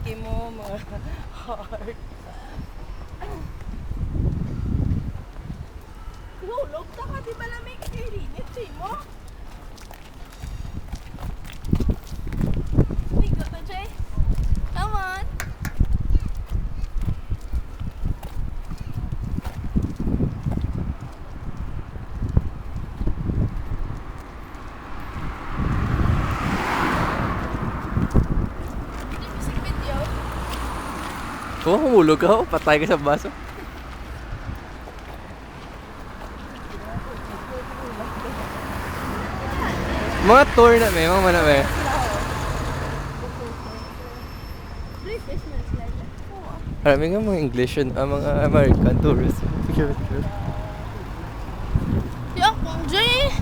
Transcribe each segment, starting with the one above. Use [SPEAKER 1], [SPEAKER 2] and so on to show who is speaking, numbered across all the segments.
[SPEAKER 1] Kay mo, mga heart. Hulog ka ka, di ba lamig kairinit, di mo? Ligo ka, Jay. Come on. Music video.
[SPEAKER 2] Kung humulog ka, patay ka sa baso. Mga tour na may, mga na may.
[SPEAKER 1] British na sila.
[SPEAKER 2] Marami nga mga English yun, mga American tourists. Picture.
[SPEAKER 1] Yak, Jay.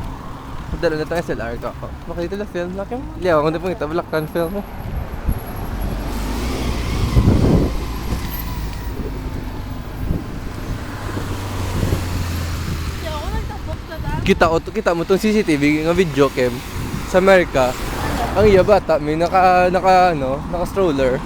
[SPEAKER 2] Dala na tayo SLR ka ako. Makita na film na kayo. Liyaw, kung di pang itabulak kan film mo.
[SPEAKER 1] Yak, ako nagtapok na dahil.
[SPEAKER 2] Kita mo tong CCTV nga video cam sa Amerika. Ang iya bata may naka stroller.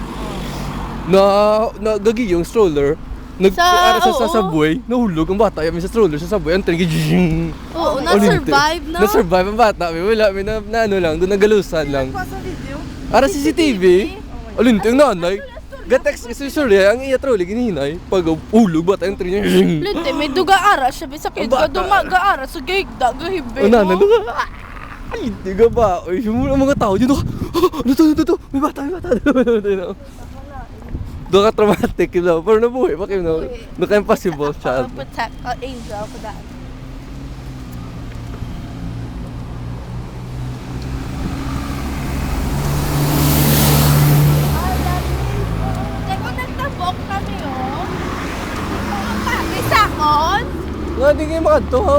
[SPEAKER 2] Na gagi yung stroller. Nag-ara sa
[SPEAKER 1] oo.
[SPEAKER 2] subway, nahulog ang bata, may sa stroller sa subway, ang triniging.
[SPEAKER 1] Oo, na-survive na.
[SPEAKER 2] Na-survive ang bata, may wala, may na ano lang, doon nagalusan lang.
[SPEAKER 1] Nagpasa video.
[SPEAKER 2] Ara CCTV, alinto yung nanay. Gatex, sorry, ang iya trolley, ginihinay. Pag hulog bata, yung triniging.
[SPEAKER 1] Linte, may duga-ara siya. Sa kid ka
[SPEAKER 2] Ang bata.
[SPEAKER 1] dumaga-ara sa gaigda, gahibe.
[SPEAKER 2] O nanay, hindi ka ba? Uy, yung mga tao dito, ano to, may bata. Doon ka traumatic, you know, pero nabuhay pa kayo, no? Naka-impossible child.
[SPEAKER 1] I'll protect an angel for that. Teko, nagtabok kami, oh. Mga pagi sakon.
[SPEAKER 2] Nga, hindi kayo makadto, ha?